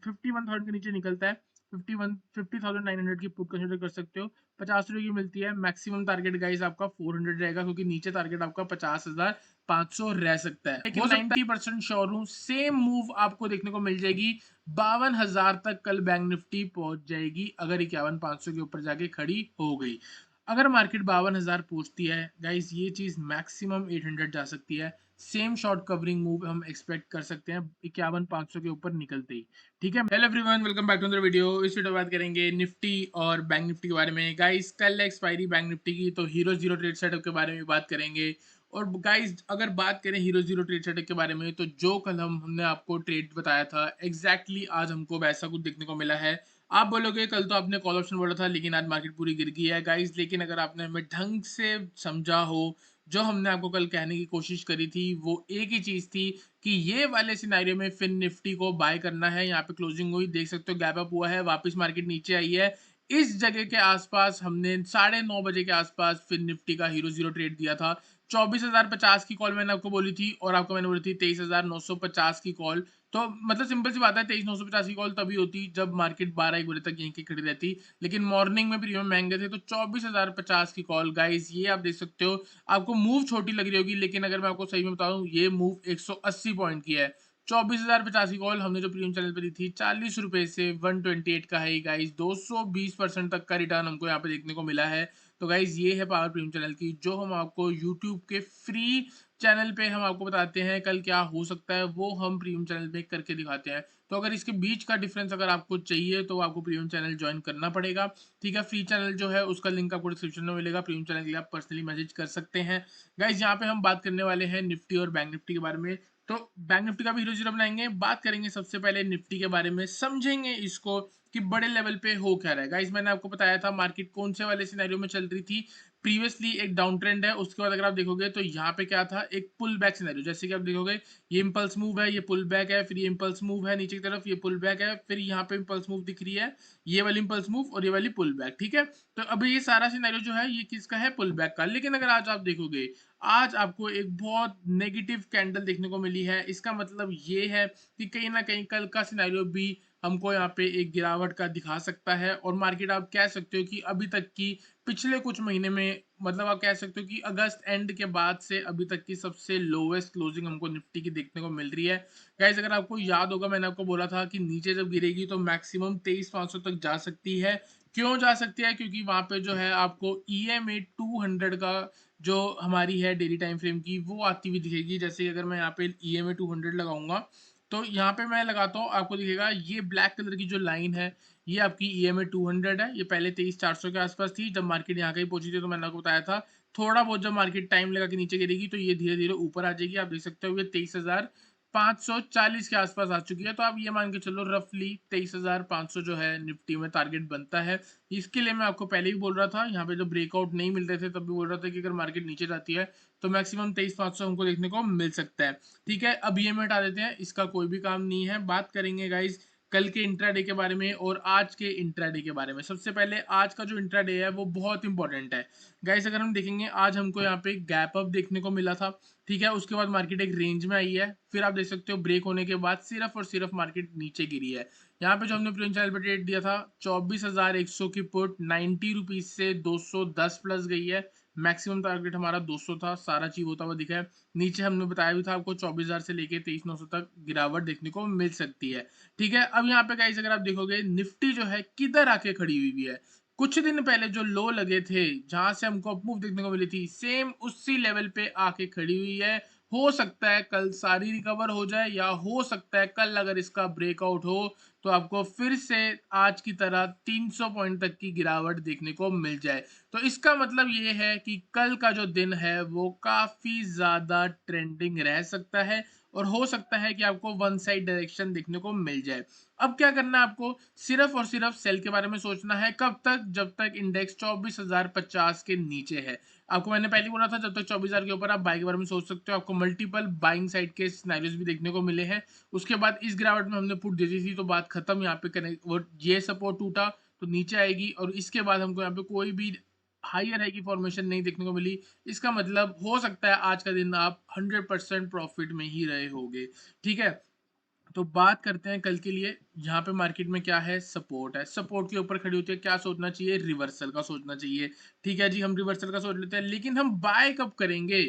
51,000 के नीचे निकलता है 50,900 की पुट कंसिडर कर सकते हो। 50 रुपए की मिलती है। मैक्सिमम टारगेट गाइस आपका 400 रहेगा, क्योंकि नीचे टारगेट आपका 50,500 रह सकता है। लेकिन 90% श्योर हूँ सेम मूव आपको देखने को मिल जाएगी। 52,000 तक कल बैंक निफ्टी पहुंच जाएगी अगर 51,500 के ऊपर जाके खड़ी हो गई। अगर मार्केट 52,000 पहुंचती है गाइस, ये चीज मैक्सिमम 800 जा सकती है। सेम शॉर्ट कवरिंग मूव हम एक्सपेक्ट कर सकते हैं 51,500 के ऊपर निकलते ही। ठीक है, hello everyone, welcome back to the video. इस वीडियो में बात करेंगे निफ्टी और बैंक निफ्टी के बारे में। गाइस कल एक्सपायरी बैंक निफ्टी की, तो हीरो जीरो ट्रेड सेटअप के बारे में बात करेंगे। और गाइस अगर बात करें हीरो जीरो ट्रेड सेटअप के बारे में, तो जो कल हमने आपको ट्रेड बताया था एग्जैक्टली आज हमको वैसा कुछ देखने को मिला है। आप बोलोगे कल तो आपने कॉल ऑप्शन बोला था लेकिन आज मार्केट पूरी गिर गई है गाइस। लेकिन अगर आपने हमें ढंग से समझा हो, जो हमने आपको कल कहने की कोशिश करी थी वो एक ही चीज थी कि ये वाले सिनेरियो में फिन निफ्टी को बाय करना है। यहाँ पे क्लोजिंग हुई, देख सकते हो गैप अप हुआ है, वापस मार्केट नीचे आई है। इस जगह के आसपास हमने 9:30 बजे के आसपास फिन निफ्टी का हीरो जीरो ट्रेड दिया था। 24,050 की कॉल मैंने आपको बोली थी, और आपको मैंने बोली थी 23,950 की कॉल। तो मतलब सिंपल सी बात है, 23,950 की कॉल तभी होती जब मार्केट 12-1 बजे तक यहीं की खड़ी रहती। लेकिन मॉर्निंग में प्रीमियम महंगे थे, तो 24,050 की कॉल गाइस, ये आप देख सकते हो। आपको मूव छोटी लग रही होगी, लेकिन अगर मैं आपको सही में बताऊं, ये मूव 180 पॉइंट की है। 24,050 की कॉल हमने जो प्रीमियम चैनल पे दी थी 40 रुपए से 128 का है गाइस। 220% तक का रिटर्न हमको यहाँ पे देखने को मिला है। तो गाइज ये है पावर प्रीमियम चैनल की, जो हम आपको यूट्यूब के फ्री चैनल पे हम आपको बताते हैं कल क्या हो सकता है, वो हम प्रीमियम चैनल पे करके दिखाते हैं। तो अगर इसके बीच का डिफरेंस अगर आपको चाहिए तो आपको प्रीमियम चैनल ज्वाइन करना पड़ेगा। ठीक है, फ्री चैनल जो है उसका लिंक आपको डिस्क्रिप्शन में मिलेगा। प्रीमियम चैनल के लिए आप पर्सनली मैसेज कर सकते हैं। गाइज यहाँ पे हम बात करने वाले हैं निफ्टी और बैंक निफ्टी के बारे में। तो बैंक निफ्टी का भी हीरो जीरो बनाएंगे, बात करेंगे सबसे पहले निफ्टी के बारे में, समझेंगे इसको कि बड़े लेवल पे हो क्या रहा है। गाइस मैंने आपको बताया था मार्केट कौन से वाले सिनेरियो में चल रही थी। प्रीवियसली एक डाउन ट्रेंड है, उसके बाद अगर आप देखोगे तो यहाँ पे क्या था, एक पुल बैक सिनेरियो। जैसे कि आप देखोगे ये इंपल्स मूव है, ये पुल बैक है, फिर ये इंपल्स मूव है नीचे की तरफ, ये पुल बैक है, फिर यहाँ पे इंपल्स मूव दिख रही है, ये वाली इंपल्स मूव और ये वाली पुल बैक। ठीक है, तो अभी ये सारा सिनेरियो जो है ये किसका है, पुल बैक का। लेकिन अगर आज आप देखोगे, आज आपको एक बहुत नेगेटिव कैंडल देखने को मिली है। इसका मतलब ये है कि कहीं ना कहीं कल का सिनेरियो भी हमको यहाँ पे एक गिरावट का दिखा सकता है। और मार्केट आप कह सकते हो कि अभी तक की पिछले कुछ महीने में, मतलब आप कह सकते हो कि अगस्त एंड के बाद से अभी तक की सबसे लोवेस्ट क्लोजिंग हमको निफ्टी की देखने को मिल रही है। गाइस अगर आपको याद होगा, मैंने आपको बोला था कि नीचे जब गिरेगी तो मैक्सिमम 23,500 तक जा सकती है। क्यों जा सकती है, क्योंकि वहां पे जो है आपको EMA 200 का जो हमारी है डेली टाइम फ्रेम की, वो आती हुई दिखेगी। जैसे अगर मैं यहाँ पे EMA 200 लगाऊंगा, तो यहाँ पे मैं लगाता हूँ, आपको दिखेगा ये ब्लैक कलर की जो लाइन है, ये आपकी EMA 200 है। ये पहले 23,400 के आसपास थी, जब मार्केट यहाँ कहीं पहुंची थी तो मैंने आपको बताया था थोड़ा बहुत जब मार्केट टाइम लगा के नीचे गिरेगी तो ये धीरे धीरे ऊपर आ जाएगी। आप देख सकते हो ये 23,540 के आसपास आ चुकी है। तो आप ये मान के चलो रफली 23,500 जो है निफ्टी में टारगेट बनता है। इसके लिए मैं आपको पहले ही बोल रहा था, यहाँ पे जो ब्रेकआउट नहीं मिल रहे थे तब भी बोल रहा था कि अगर मार्केट नीचे जाती है तो मैक्सिमम 23,500 हमको देखने को मिल सकता है। ठीक है, अब ये हटा देते हैं, इसका कोई भी काम नहीं है। बात करेंगे गाइज कल के इंट्राडे के बारे में और आज के इंट्राडे के बारे में। सबसे पहले आज का जो इंट्राडे है वो बहुत इंपॉर्टेंट है गाइस। अगर हम देखेंगे आज हमको यहाँ पे गैप अप देखने को मिला था। ठीक है, उसके बाद मार्केट एक रेंज में आई है, फिर आप देख सकते हो ब्रेक होने के बाद सिर्फ और सिर्फ मार्केट नीचे गिरी है। यहाँ पे जो हमने प्रिंस चैनल पे ट्रेड दिया था 24,100 की पुट 90 रुपीज से 210 प्लस गई है। मैक्सिमम टारगेट हमारा 200 था, सारा चीज होता हुआ दिखा है। नीचे हमने बताया भी था आपको 24,000 से लेके 23,900 तक गिरावट देखने को मिल सकती है। ठीक है, अब यहाँ पे गाइस अगर आप देखोगे निफ्टी जो है किधर आके खड़ी हुई है, कुछ दिन पहले जो लो लगे थे जहां से हमको अपमूव देखने को मिली थी, सेम उसी लेवल पे आके खड़ी हुई है। हो सकता है कल सारी रिकवर हो जाए, या हो सकता है कल अगर इसका ब्रेकआउट हो तो आपको फिर से आज की तरह 300 पॉइंट तक की गिरावट देखने को मिल जाए। तो इसका मतलब ये है कि कल का जो दिन है वो काफी ज्यादा ट्रेंडिंग रह सकता है, और हो सकता है कि आपको वन साइड डायरेक्शन देखने को मिल जाए। अब क्या करना है आपको, सिर्फ और सिर्फ सेल के बारे में सोचना है। कब तक, जब तक इंडेक्स 24,050 के नीचे है। आपको मैंने पहले बोला था जब तक 24,000 के ऊपर आप बाइक के बारे में सोच सकते हो। आपको मल्टीपल बाइंग साइड के सिनेरियोस भी देखने को मिले हैं। उसके बाद इस गिरावट में हमने पुट दे दी थी तो बात खत्म। यहाँ पे कनेक्ट वो ये सपोर्ट टूटा तो नीचे आएगी, और इसके बाद हमको यहाँ पे कोई भी हायर है की फॉर्मेशन नहीं देखने को मिली। इसका मतलब हो सकता है आज का दिन आप 100% प्रॉफिट में ही रहे होगे। ठीक है, तो बात करते हैं कल के लिए। यहाँ पे मार्केट में क्या है, सपोर्ट है, सपोर्ट के ऊपर खड़ी होती है, क्या सोचना चाहिए, रिवर्सल का सोचना चाहिए। ठीक है जी, हम रिवर्सल का सोच लेते हैं, लेकिन हम बाय कब करेंगे?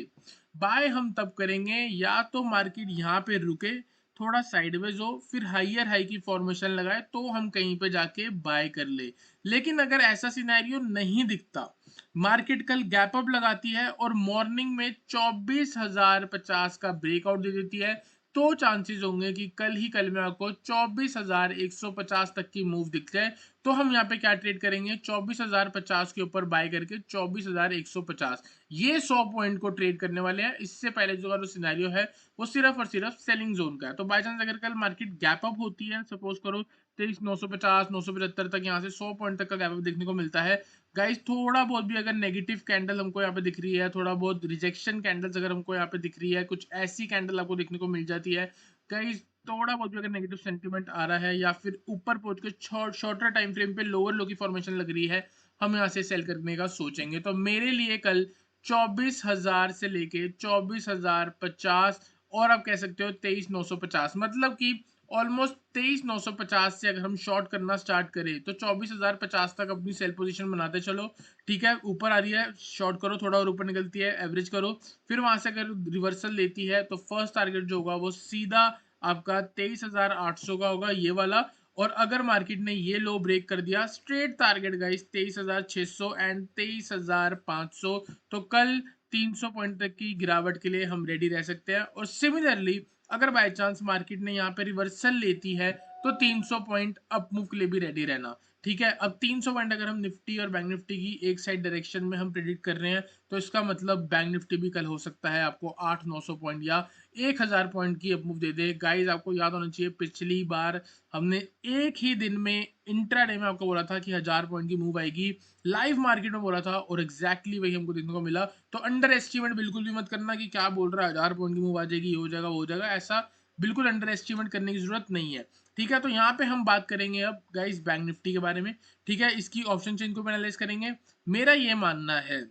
बाय हम तब करेंगे या तो मार्केट यहाँ पे रुके, थोड़ा साइडवेज हो, फिर हाइयर हाई की फॉर्मेशन लगाए, तो हम कहीं पे जाके बाय कर ले। लेकिन अगर ऐसा सिनेरियो नहीं दिखता, मार्केट कल गैप अप लगाती है और मॉर्निंग में 24,050 का ब्रेकआउट दे देती है, तो चांसेस होंगे कि कल ही कल में आपको 24,150 तक की मूव दिख जाए। तो हम यहाँ पे क्या ट्रेड करेंगे, 24,050 के ऊपर बाय करके 24,150, ये 100 पॉइंट को ट्रेड करने वाले हैं। इससे पहले जो सिनेरियो है वो सिर्फ और सिर्फ सेलिंग जोन का है। तो बाय चांस अगर कल मार्केट गैप अप होती है, सपोज करो 23,950 975 तक, यहाँ से 100 पॉइंट तक का गैप अप देखने को मिलता है गाइस, थोड़ा बहुत भी अगर नेगेटिव कैंडल हमको यहाँ पे दिख रही है, थोड़ा बहुत रिजेक्शन कैंडल्स अगर हमको यहाँ पे दिख रही है, कुछ ऐसी कैंडल आपको देखने को मिल जाती है गाइस, थोड़ा बहुत भी अगर नेगेटिव सेंटीमेंट आ रहा है या फिर ऊपर पहुंच के शॉर्टर टाइम फ्रेम पे लोअर लो की फॉर्मेशन लग रही है, हम यहाँ से सेल करने का सोचेंगे। तो मेरे लिए कल 24,000 से लेके 24,050 और आप कह सकते हो 23,950, मतलब कि ऑलमोस्ट 23,950 से अगर हम शॉर्ट करना स्टार्ट करें तो 24,050 तक अपनी सेल पोजीशन बनाते चलो। ठीक है, ऊपर आ रही है शॉर्ट करो, थोड़ा और ऊपर निकलती है एवरेज करो, फिर वहां से अगर रिवर्सल लेती है तो फर्स्ट टारगेट जो होगा वो सीधा आपका 23,800 का होगा, ये वाला। और अगर मार्केट ने ये लो ब्रेक कर दिया, स्ट्रेट टारगेट गाइस 23,600 एंड 23,500, तो कल 300 पॉइंट तक की गिरावट के लिए हम रेडी रह सकते हैं। और सिमिलरली अगर बाय चांस मार्केट ने यहाँ पे रिवर्सल लेती है तो 300 पॉइंट अप मूव के लिए भी रेडी रहना। ठीक है, अब 300 पॉइंट अगर हम निफ्टी और बैंक निफ्टी की एक साइड डायरेक्शन में हम प्रेडिक्ट कर रहे हैं, तो इसका मतलब बैंक निफ्टी भी कल हो सकता है आपको 800-900 पॉइंट या 1,000 पॉइंट की अप मूव दे दे। गाइस आपको याद होना चाहिए, पिछली बार हमने एक ही दिन में इंट्राडे में आपको बोला था कि 1,000 पॉइंट की मूव आएगी, लाइव मार्केट में बोला था और एग्जैक्टली वही हमको देखने को मिला। तो अंडर एस्टिमेट बिल्कुल भी मत करना कि क्या बोल रहा है, 1,000 पॉइंट की मूव आ जाएगी, ये हो जाएगा वो हो जाएगा, ऐसा बिल्कुल अंडर एस्टिमेट करने की जरूरत नहीं है। ठीक है, तो यहाँ पे हम बात करेंगे अब गाइस बैंक निफ्टी के बारे में। ठीक है, इसकी ऑप्शन चेन को एनालाइज करेंगे। मेरा ये मानना है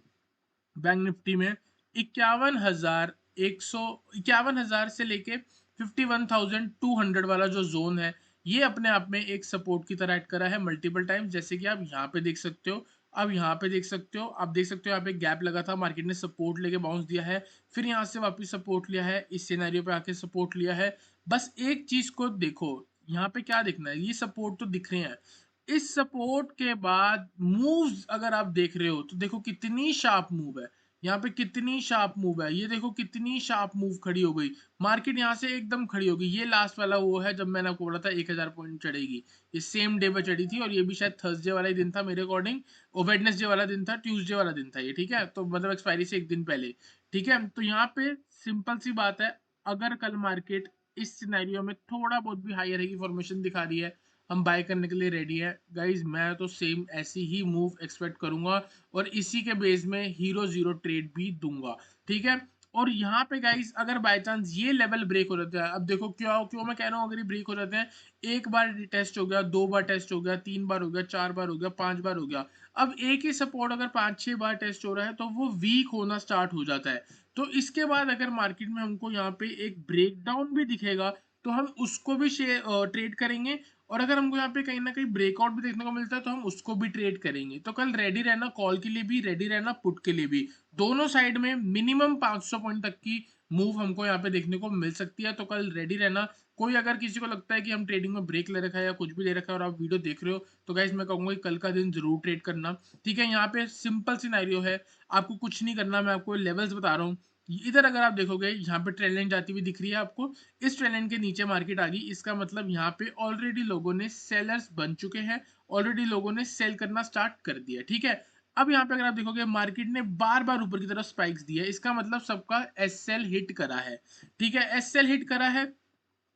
बैंक निफ्टी में 51,151 से लेके 51,200 वाला जो जोन है, ये अपने आप में एक सपोर्ट की तरह ऐड करा है मल्टीपल टाइम, जैसे कि आप यहाँ पे देख सकते हो। अब यहाँ पे देख सकते हो, आप देख सकते हो यहाँ पे गैप लगा था, मार्केट ने सपोर्ट लेके बाउंस दिया है, फिर यहाँ से वापस सपोर्ट लिया है, इस सिनेरियो पे आके सपोर्ट लिया है। बस एक चीज को देखो, यहाँ पे क्या देखना है, ये सपोर्ट तो दिख रहे हैं, इस सपोर्ट के बाद मूव्स अगर आप देख रहे हो तो देखो कितनी शार्प मूव है, यहाँ पे कितनी शार्प मूव है, ये देखो कितनी शार्प मूव खड़ी हो गई, मार्केट यहाँ से एकदम खड़ी हो गई। ये लास्ट वाला वो है जब मैंने आपको बोला था 1,000 पॉइंट चढ़ेगी, ये सेम डे पे चढ़ी थी और ये भी शायद थर्सडे वाला ही दिन था मेरे अकॉर्डिंग, और वेडनेसडे वाला दिन था, ट्यूसडे वाला दिन था ये। ठीक है, तो मतलब एक्सपायरी से एक दिन पहले। ठीक है, तो यहाँ पे सिंपल सी बात है, अगर कल मार्केट इस सिनेरियो में थोड़ा बहुत भी हाई रहेगी, फॉर्मेशन दिखा रही है, हम बाय करने के लिए रेडी है गाइज। मैं तो सेम ऐसी ही मूव एक्सपेक्ट करूंगा और इसी के बेस में हीरो जीरो ट्रेड भी दूंगा। ठीक है, और यहाँ पे गाइज अगर बाय चांस ये लेवल ब्रेक हो जाता है, अब देखो क्यों क्यों मैं कह रहा हूँ अगर ये ब्रेक हो जाते हैं, एक बार टेस्ट हो गया, दो बार टेस्ट हो गया, तीन बार हो गया, चार बार हो गया, पांच बार हो गया, अब एक ही सपोर्ट अगर 5-6 बार टेस्ट हो रहा है तो वो वीक होना स्टार्ट हो जाता है। तो इसके बाद अगर मार्केट में हमको यहाँ पे एक ब्रेकडाउन भी दिखेगा तो हम उसको भी ट्रेड करेंगे, और अगर हमको यहाँ पे कहीं ना कहीं ब्रेकआउट भी देखने को मिलता है तो हम उसको भी ट्रेड करेंगे। तो कल रेडी रहना, कॉल के लिए भी रेडी रहना, पुट के लिए भी, दोनों साइड में मिनिमम 500 पॉइंट तक की मूव हमको यहाँ पे देखने को मिल सकती है। तो कल रेडी रहना। कोई अगर किसी को लगता है कि हम ट्रेडिंग में ब्रेक ले रखा है या कुछ भी ले रखा है और आप वीडियो देख रहे हो, तो गाइस मैं कहूंगा कि कल का दिन जरूर ट्रेड करना। ठीक है, यहाँ पे सिंपल सिनेरियो है, आपको कुछ नहीं करना, मैं आपको लेवल्स बता रहा हूँ। इधर अगर आप देखोगे यहाँ पे ट्रेंड लाइन जाती हुई दिख रही है आपको, इस ट्रेंड लाइन के नीचे मार्केट आ गई, इसका मतलब यहाँ पे ऑलरेडी लोगों ने सेलर्स बन चुके हैं, ऑलरेडी लोगों ने सेल करना स्टार्ट कर दिया। ठीक है, अब यहाँ पे अगर आप देखोगे मार्केट ने बार बार ऊपर की तरफ स्पाइक्स दी है, इसका मतलब सबका एस एल हिट करा है। ठीक है, एस एल हिट करा है,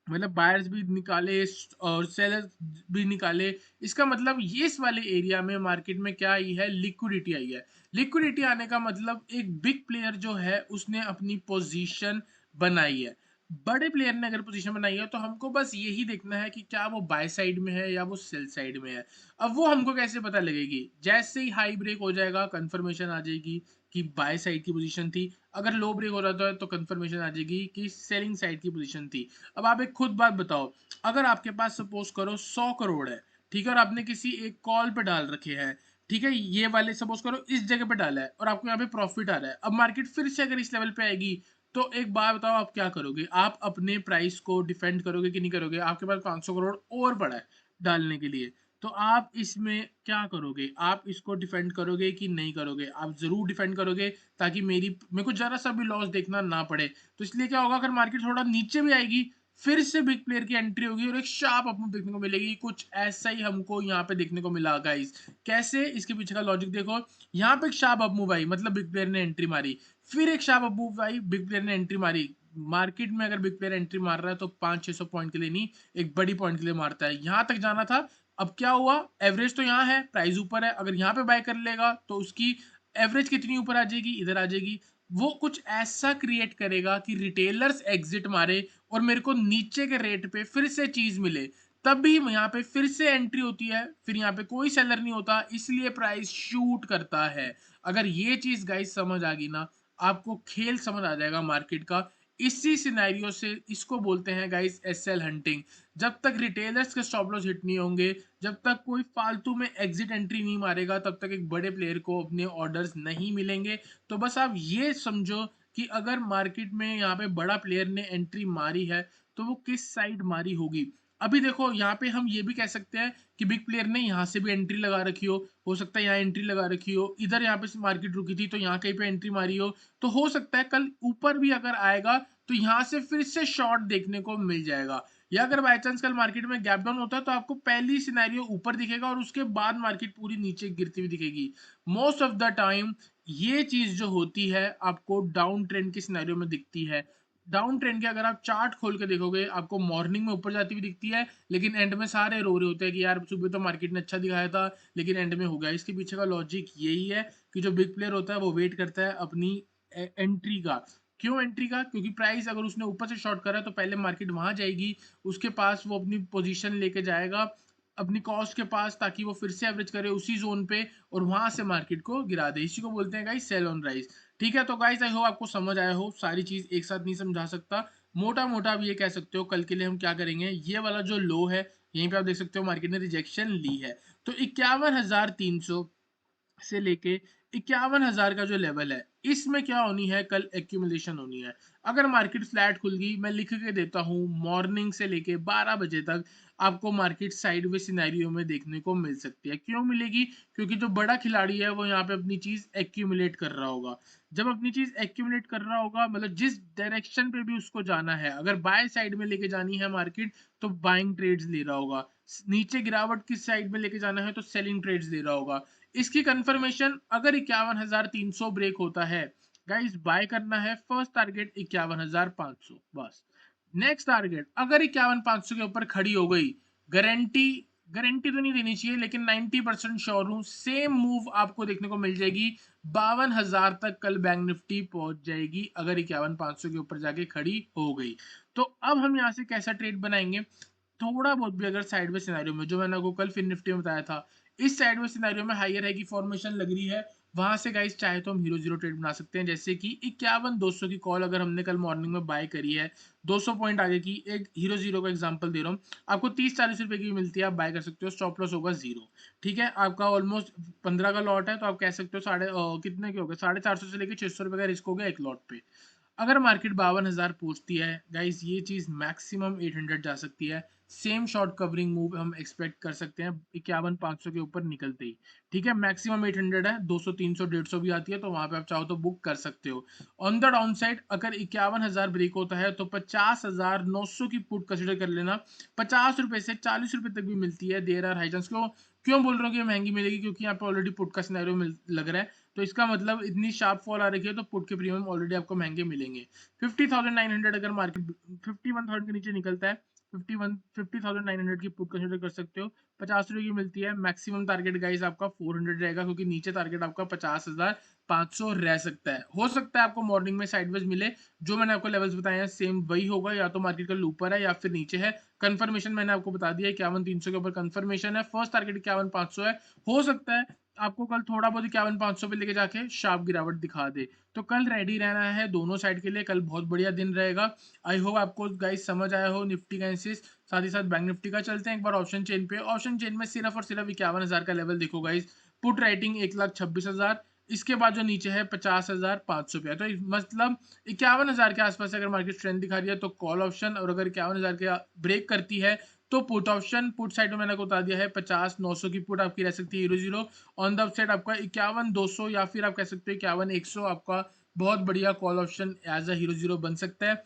मतलब बायर्स भी निकाले और सेलर्स भी निकाले, इसका मतलब ये इस वाले एरिया में मार्केट में क्या आई है, लिक्विडिटी आई है। लिक्विडिटी आने का मतलब एक बिग प्लेयर जो है उसने अपनी पोजीशन बनाई है। बड़े प्लेयर ने अगर पोजीशन बनाई है तो हमको बस यही देखना है कि क्या वो बाय साइड में है या वो सेल साइड में है। अब वो हमको कैसे पता लगेगी, जैसे ही हाई ब्रेक हो जाएगा कंफर्मेशन आ जाएगी कि बाय साइड की पोजीशन थी, अगर लो ब्रेक हो जाता है तो कंफर्मेशन आ जाएगी कि सेलिंग साइड की पोजीशन थी। अब आप एक खुद बात बताओ, अगर आपके पास सपोज करो 100 करोड़ है, ठीक है, और आपने किसी एक कॉल पे डाल रखे हैं, ठीक है, ये वाले सपोज करो इस जगह पे डाला है और आपको यहाँ पे प्रॉफिट आ रहा है, अब मार्केट फिर से अगर इस लेवल पे आएगी तो एक बात बताओ आप क्या करोगे? आप अपने प्राइस को डिफेंड करोगे कि नहीं करोगे? आपके पास 500 करोड़ और पड़ा है डालने के लिए, तो आप इसमें क्या करोगे? आप इसको डिफेंड करोगे कि नहीं करोगे? आप जरूर डिफेंड करोगे, ताकि मेरे को जरा सा भी लॉस देखना ना पड़े। तो इसलिए क्या होगा, अगर मार्केट थोड़ा नीचे भी आएगी, फिर से बिग प्लेयर की एंट्री होगी और एक शार्प अप मूव देखने को मिलेगी। कुछ ऐसा ही हमको यहाँ पे देखने को मिला गाइस। कैसे? इसके पीछे का लॉजिक देखो। यहाँ पे एक शार्प अप मूव आई, मतलब बिग प्लेयर ने एंट्री मारी, फिर एक sharp up move I, big player ने एंट्री मारी। मार्केट में अगर बिग प्लेयर एंट्री मार रहा है तो 500-600 पॉइंट के लिए नहीं, एक बड़ी पॉइंट के लिए मारता है। यहाँ तक जाना था, अब क्या हुआ? एवरेज तो यहाँ है, प्राइस ऊपर है, अगर यहाँ पे बाय कर लेगा तो उसकी एवरेज कितनी ऊपर आ जाएगी? इधर आ जाएगी। वो कुछ ऐसा क्रिएट करेगा कि रिटेलर्स एग्जिट मारे और मेरे को नीचे के रेट पे फिर से चीज मिले, तब भी यहाँ पे फिर से एंट्री होती है, फिर यहाँ पे कोई सेलर नहीं होता, इसलिए प्राइस शूट करता है। अगर ये चीज गाइस समझ आ गई ना, आपको खेल समझ आ जाएगा मार्केट का। इसी सिनेरियो से इसको बोलते हैं गाइस एसएल हंटिंग। जब तक रिटेलर्स के स्टॉप लॉस हिट नहीं होंगे, जब तक कोई फालतू में एग्जिट एंट्री नहीं मारेगा, तब तक एक बड़े प्लेयर को अपने ऑर्डर्स नहीं मिलेंगे। तो बस आप ये समझो कि अगर मार्केट में यहाँ पे बड़ा प्लेयर ने एंट्री मारी है तो वो किस साइड मारी होगी। अभी देखो यहाँ पे हम ये भी कह सकते हैं कि बिग प्लेयर ने यहाँ से भी एंट्री लगा रखी हो सकता है यहाँ एंट्री लगा रखी हो, इधर यहाँ पे मार्केट रुकी थी तो यहाँ कहीं पे एंट्री मारी हो, तो हो सकता है कल ऊपर भी अगर आएगा तो यहाँ से फिर से शॉर्ट देखने को मिल जाएगा। या अगर बाय चांस कल मार्केट में गैप डाउन होता है तो आपको पहली सिनेरियो ऊपर दिखेगा और उसके बाद मार्केट पूरी नीचे गिरती हुई दिखेगी। मोस्ट ऑफ द टाइम ये चीज जो होती है आपको डाउन ट्रेंड के सिनेरियो में दिखती है। डाउन ट्रेंड के अगर आप चार्ट खोल के देखोगे, आपको मॉर्निंग में ऊपर जाती हुई दिखती है, लेकिन एंड में सारे रो रहे होते हैं कि यार सुबह तो मार्केट ने अच्छा दिखाया था लेकिन एंड में हो गया। इसके पीछे का लॉजिक यही है कि जो बिग प्लेयर होता है वो वेट करता है अपनी एंट्री का। क्यों एंट्री का? क्योंकि प्राइस अगर उसने ऊपर से शॉर्ट करा तो पहले मार्केट वहां जाएगी, उसके पास वो अपनी पोजीशन लेके जाएगा अपनी कॉस्ट के पास, ताकि वो फिर से एवरेज करे उसी जोन पे और वहां से मार्केट को गिरा दे। इसी को बोलते हैं गाइस सेल ऑन राइज। ठीक है, तो गाइस आई होप आपको समझ आया हो। सारी चीज एक साथ नहीं समझा सकता, मोटा मोटा आप ये कह सकते हो कल के लिए हम क्या करेंगे। ये वाला जो लो है यहीं पे आप देख सकते हो मार्केट ने रिजेक्शन ली है, तो 51,300 से लेके 51,000 का जो लेवल है इसमें क्या होनी है? कल एक्यूमुलेशन होनी है। अगर मार्केट फ्लैट खुल गई, मैं लिख के देता हूँ मॉर्निंग से लेके 12 बजे तक आपको मार्केट साइडवेज सिनेरियो में देखने को मिल सकती है। क्यों मिलेगी? क्योंकि जो बड़ा खिलाड़ी है वो यहाँ पे अपनी चीज एक्यूमुलेट कर रहा होगा। जब अपनी चीज एक्यूमुलेट कर रहा होगा मतलब जिस डायरेक्शन पे भी उसको जाना है, अगर बाय साइड में लेके जानी है मार्केट तो बाइंग ट्रेड्स ले रहा होगा, नीचे गिरावट किस साइड में लेके जाना है तो सेलिंग ट्रेड्स ले रहा होगा। इसकी कंफर्मेशन अगर 51,300 ब्रेक होता है गाइस, बाय करना है। फर्स्ट टारगेट 51,500 बस। नेक्स्ट टारगेट अगर 51,500 के ऊपर खड़ी हो गई, गारंटी गारंटी तो नहीं देनी चाहिए लेकिन 90% श्योर हूं सेम मूव आपको देखने को मिल जाएगी। 52,000 तक कल बैंक निफ्टी पहुंच जाएगी अगर 51,500 के ऊपर जाके खड़ी हो गई। तो अब हम यहाँ से कैसा ट्रेड बनाएंगे? थोड़ा बहुत भी अगर साइडवेज सिनेरियो में, जो मैंने आपको कल फिन निफ्टी में बताया था, इस साइडवेज सिनेरियो में हायर है की फॉर्मेशन लग रही है, वहां से गाइस चाहे तो हम हीरो जीरो ट्रेड बना सकते हैं। जैसे कि 51,200 की कॉल अगर हमने कल मॉर्निंग में बाय करी है 200 पॉइंट आगे की, एक हीरो जीरो का एग्जांपल दे रहा हूँ, आपको 30-40 रुपए की मिलती है, आप बाय कर सकते हो, स्टॉप लॉस होगा 0। ठीक है, आपका ऑलमोस्ट 15 का लॉट है तो आप कह सकते हो कितने के हो गए, 450 से लेकर 600 रुपए का रिस्क हो गया एक लॉट पे। अगर मार्केट 52,000 पहुंचती है गाइस, ये चीज मैक्सिमम 800 जा सकती है। सेम शॉर्ट कवरिंग मूव हम एक्सपेक्ट कर सकते हैं 51,500 के ऊपर निकलते ही। ठीक है, मैक्सिमम 800 है, 200 300 150 भी आती है तो वहां पे आप चाहो तो बुक कर सकते हो। ऑन द डाउन साइड अगर 51,000 ब्रेक होता है तो 50,900 की पुट कंसिडर कर लेना। 50 रुपए से 40 रुपए तक भी मिलती है, देर आर हाई चांस। क्यों क्यों बोल रहा हूँ कि महंगी मिलेगी? क्योंकि यहाँ पे ऑलरेडी पुट का सिनेरियो लग रहा है, तो इसका मतलब इतनी शार्प फॉल आ रही है तो पुट के प्रीमियम ऑलरेडी आपको महंगे मिलेंगे। 50,900 अगर मार्केट 51,000 के नीचे निकलता है, 50,900 की पुट कंसिडर कर सकते हो। 50 रुपए की मिलती है, मैक्सिमम टारगेट गाइस आपका 400 रहेगा, क्योंकि नीचे टारगेट आपका 50,500 रह सकता है। हो सकता है आपको मॉर्निंग में साइडवेज मिले, जो मैंने आपको लेवल्स बताए हैं सेम वही होगा, या तो मार्केट का ऊपर है या फिर नीचे है। कंफर्मेशन मैंने आपको बता दिया 51,300 के ऊपर कंफर्मेशन है, फर्स्ट टारगेट 51,500 है। हो सकता है आपको कल थोड़ा बहुत 51,500 पे लेके जाके शार्प गिरावट दिखा दे। तो कल रेडी रहना है दोनों साइड के लिए, कल बहुत बढ़िया दिन रहेगा। आई होप आपको गाइस समझ आया हो निफ्टी का एनालिसिस, साथ ही साथ बैंक निफ्टी का। चलते हैं एक बार ऑप्शन चेन पे। ऑप्शन चेन में सिर्फ और सिर्फ 51,000 का लेवल देखो गाइस, पुट राइटिंग 1,26,000, इसके बाद जो नीचे है 50,500 पे है। तो मतलब 51,000 के आसपास अगर मार्केट ट्रेंड दिखा रही है तो कॉल ऑप्शन, और अगर 51,000 के ब्रेक करती है तो पुट ऑप्शन। पुट साइड में मैंने आपको बता दिया है 50,900 की पुट आपकी रह सकती है hero zero. On the upside आपका 51,200 या फिर आप कह सकते हो 51,100 आपका बहुत बढ़िया call option as a hero zero बन सकता है।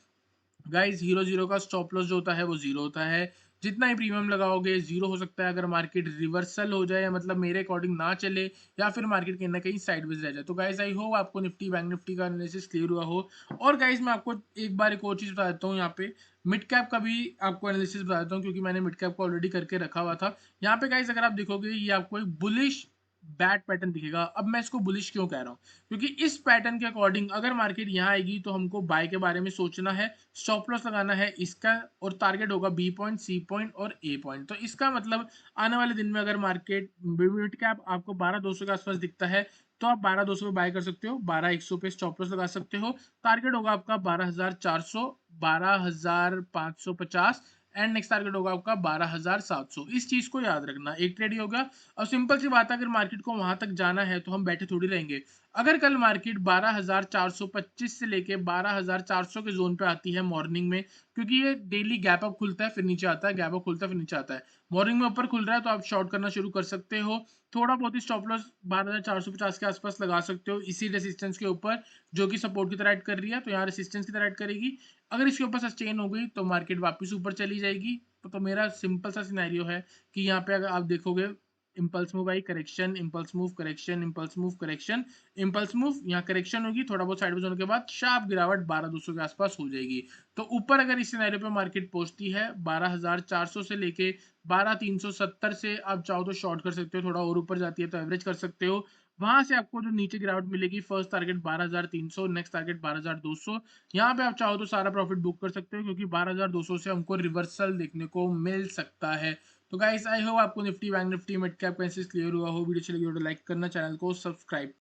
गाइस हीरो जीरो का स्टॉप लॉस जो होता है वो जीरो होता है। जितना ही प्रीमियम लगाओगे जीरो हो सकता है अगर मार्केट रिवर्सल हो जाए, मतलब मेरे अकॉर्डिंग ना चले, या फिर मार्केट कहीं ना कहीं साइडवेज रह जाए। तो गाइस आई होप आपको निफ्टी बैंक निफ्टी का एनालिसिस क्लियर हुआ हो। और गाइस मैं आपको एक बार एक और चीज बता देता हूँ यहाँ पे, मिड कैप का भी आपको एनालिसिस बता देता हूँ, क्योंकि मैंने मिड कैप को ऑलरेडी करके रखा हुआ था। यहाँ पे गाइस अगर आप देखोगे ये आपको एक बुलिश बैट पैटर्न दिखेगा। अब मैं इसको बुलिश क्यों कह रहा हूँ, क्योंकि इस पैटर्न के अकॉर्डिंग अगर मार्केट यहाँ आएगी तो हमको बाय के बारे में सोचना है, स्टॉप लॉस लगाना है इसका, और टारगेट होगा बी पॉइंट, सी पॉइंट और ए पॉइंट। तो इसका मतलब आने वाले दिन में अगर मार्केट मिड कैप आपको 12,200 के आसपास दिखता है तो आप 12,200 पे बाय कर सकते हो, 12,100 पे स्टॉप लॉस लगा सकते हो। टारगेट होगा आपका 12,400, 12,550 एंड नेक्स्ट टारगेट होगा आपका 12,700। इस चीज को याद रखना, एक ट्रेड ही होगा। और सिंपल सी बात है, अगर मार्केट को वहां तक जाना है तो हम बैठे थोड़ी रहेंगे। अगर कल मार्केट 12,425 से लेके 12,400 के जोन पे आती है मॉर्निंग में, क्योंकि ये डेली गैप अप खुलता है फिर नीचे आता है, गैप अप खुलता है फिर नीचे आता है, मॉर्निंग में ऊपर खुल रहा है तो आप शॉर्ट करना शुरू कर सकते हो। थोड़ा बहुत ही स्टॉप लॉस 12,450 के आसपास लगा सकते हो इसी रेसिस्टेंस के ऊपर, जो कि सपोर्ट की तरह ऐड कर रही है, तो यहाँ रेसिस्टेंस की तरह ऐड करेगी। अगर इसके ऊपर सस्टेन हो गई तो मार्केट वापस ऊपर चली जाएगी। तो मेरा सिंपल सा सिनेरियो है कि यहाँ पे अगर आप देखोगे impulse move I, correction, impulse move, correction, impulse move, correction, impulse move, यहाँ करेक्शन होगी, थोड़ा बहुत साइडवेज होने के बाद शार्प गिरावट 12,200 के आसपास हो जाएगी। तो ऊपर अगर इस सिनेरियो पे मार्केट पहुंचती है 12,400 से लेके 12,370 से आप चाहो तो शॉर्ट कर सकते हो, थोड़ा और ऊपर जाती है तो एवरेज कर सकते हो। वहां से आपको जो नीचे गिरावट मिलेगी, फर्स्ट टारगेट 12,300, नेक्स्ट टारगेट 12,200। यहाँ पे आप चाहो तो सारा प्रॉफिट बुक कर सकते हो, क्योंकि 12,200 से हमको रिवर्सल देखने को मिल सकता है। तो गाइस आई होप आपको Nifty bank Nifty mid cap का एनालिसिस क्लियर हुआ हो। वीडियो अच्छी लगी हो तो लाइक करना, चैनल को सब्सक्राइब